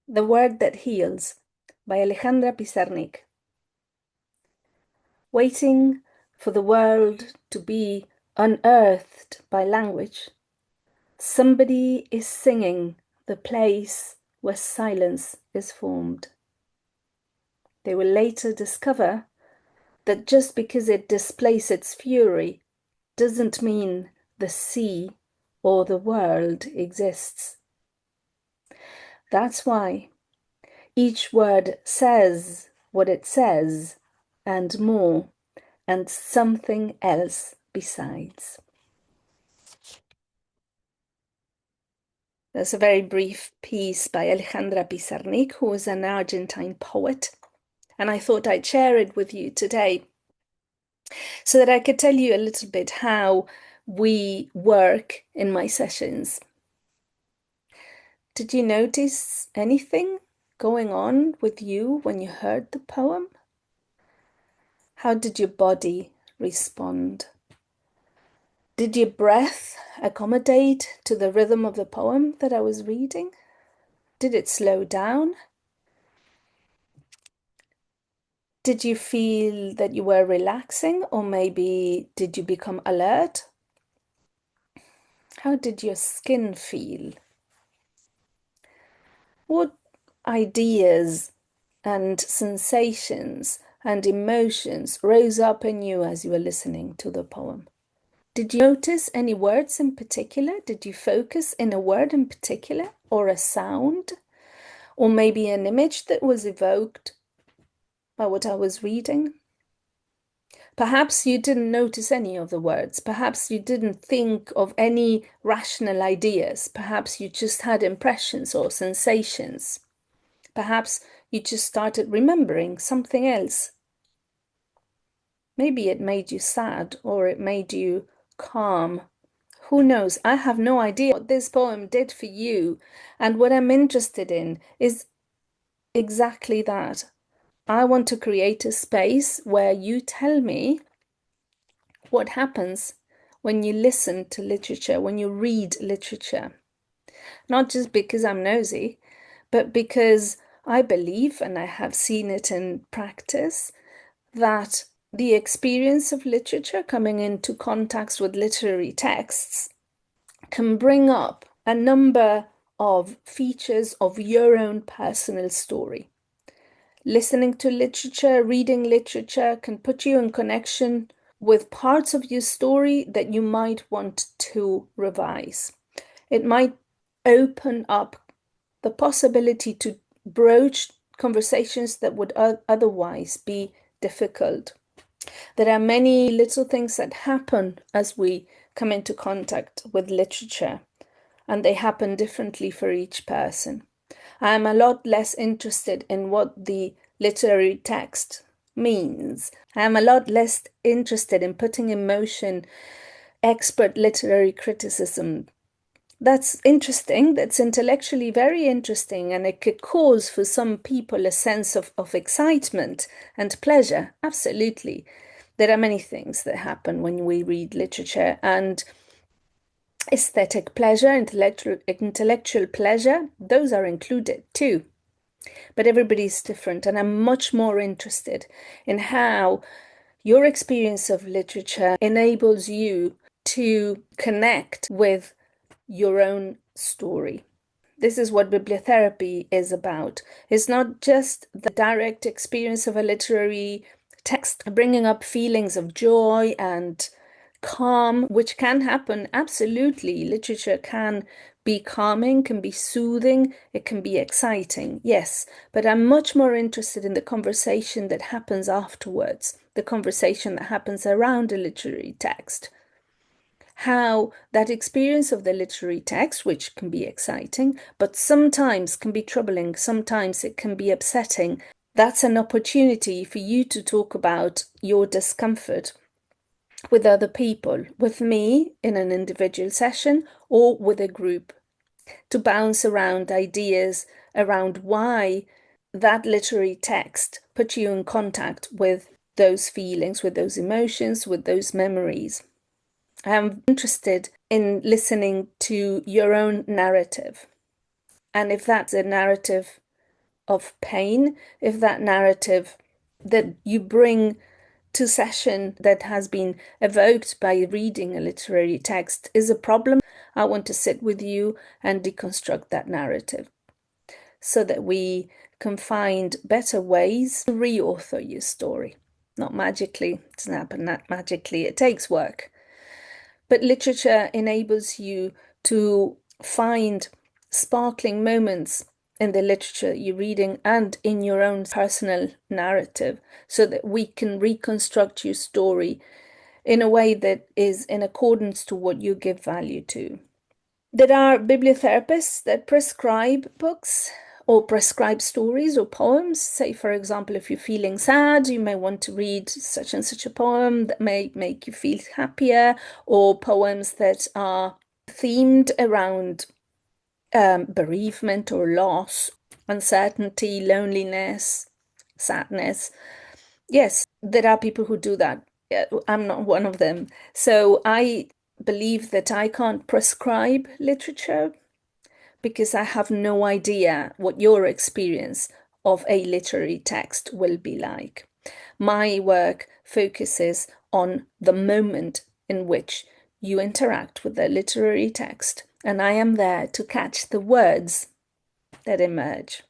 The Word That Heals by Alejandra Pizarnik. Waiting for the world to be unearthed by language, somebody is singing the place where silence is formed. They will later discover that just because it displays its fury doesn't mean the sea or the world exists. That's why each word says what it says and more, and something else besides. That's a very brief piece by Alejandra Pizarnik, who is an Argentine poet, and I thought I'd share it with you today so that I could tell you a little bit how we work in my sessions. Did you notice anything going on with you when you heard the poem? How did your body respond? Did your breath accommodate to the rhythm of the poem that I was reading? Did it slow down? Did you feel that you were relaxing, or maybe did you become alert? How did your skin feel? What ideas and sensations and emotions rose up in you as you were listening to the poem? Did you notice any words in particular? Did you focus in a word in particular, or a sound, or maybe an image that was evoked by what I was reading? Perhaps you didn't notice any of the words. Perhaps you didn't think of any rational ideas. Perhaps you just had impressions or sensations. Perhaps you just started remembering something else. Maybe it made you sad, or it made you calm. Who knows? I have no idea what this poem did for you. And what I'm interested in is exactly that. I want to create a space where you tell me what happens when you listen to literature, when you read literature. Not just because I'm nosy, but because I believe, and I have seen it in practice, that the experience of literature, coming into contact with literary texts, can bring up a number of features of your own personal story. Listening to literature, reading literature can put you in connection with parts of your story that you might want to revise. It might open up the possibility to broach conversations that would otherwise be difficult. There are many little things that happen as we come into contact with literature, and they happen differently for each person. I'm a lot less interested in what the literary text means. I'm a lot less interested in putting in motion expert literary criticism. That's interesting, that's intellectually very interesting, and it could cause for some people a sense of excitement and pleasure. Absolutely. There are many things that happen when we read literature, and aesthetic pleasure, intellectual pleasure, those are included too. But everybody's different, and I'm much more interested in how your experience of literature enables you to connect with your own story. This is what bibliotherapy is about. It's not just the direct experience of a literary text bringing up feelings of joy and calm, which can happen. Absolutely. Literature can be calming, can be soothing, it can be exciting, yes. But I'm much more interested in the conversation that happens afterwards, the conversation that happens around a literary text. How that experience of the literary text, which can be exciting, but sometimes can be troubling, sometimes it can be upsetting. That's an opportunity for you to talk about your discomfort with other people, with me in an individual session or with a group, to bounce around ideas around why that literary text put you in contact with those feelings, with those emotions, with those memories. I'm interested in listening to your own narrative. And if that's a narrative of pain if that narrative that you bring to session that has been evoked by reading a literary text is a problem. I want to sit with you and deconstruct that narrative so that we can find better ways to reauthor your story. Not magically, it doesn't happen that magically, it takes work. But literature enables you to find sparkling moments in the literature you're reading and in your own personal narrative so that we can reconstruct your story in a way that is in accordance to what you give value to. There are bibliotherapists that prescribe books or prescribe stories or poems. Say, for example, if you're feeling sad, you may want to read such and such a poem that may make you feel happier, or poems that are themed around bereavement or loss, uncertainty, loneliness, sadness. Yes, there are people who do that. I'm not one of them. So I believe that I can't prescribe literature because I have no idea what your experience of a literary text will be like. My work focuses on the moment in which you interact with the literary text, and I am there to catch the words that emerge.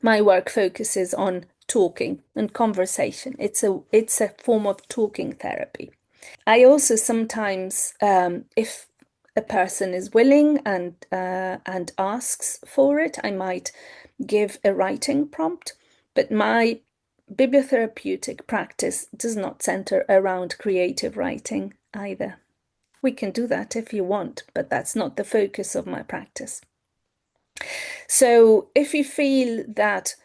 My work focuses on talking and conversation. It's a form of talking therapy. I also sometimes, if a person is willing and asks for it, I might give a writing prompt. But my bibliotherapeutic practice does not center around creative writing either. We can do that if you want, but that's not the focus of my practice. So if you feel that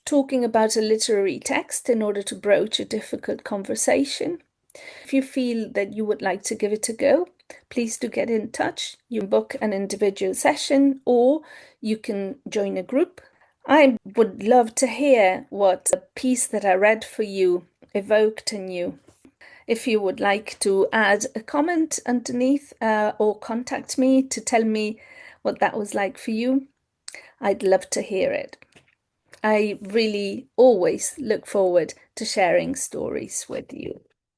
talking about a literary text in order to broach a difficult conversation, if you feel that you would like to give it a go, please do get in touch. You can book an individual session or you can join a group. I would love to hear what a piece that I read for you evoked in you. If you would like to add a comment underneath or contact me to tell me what that was like for you, I'd love to hear it. I really always look forward to sharing stories with you.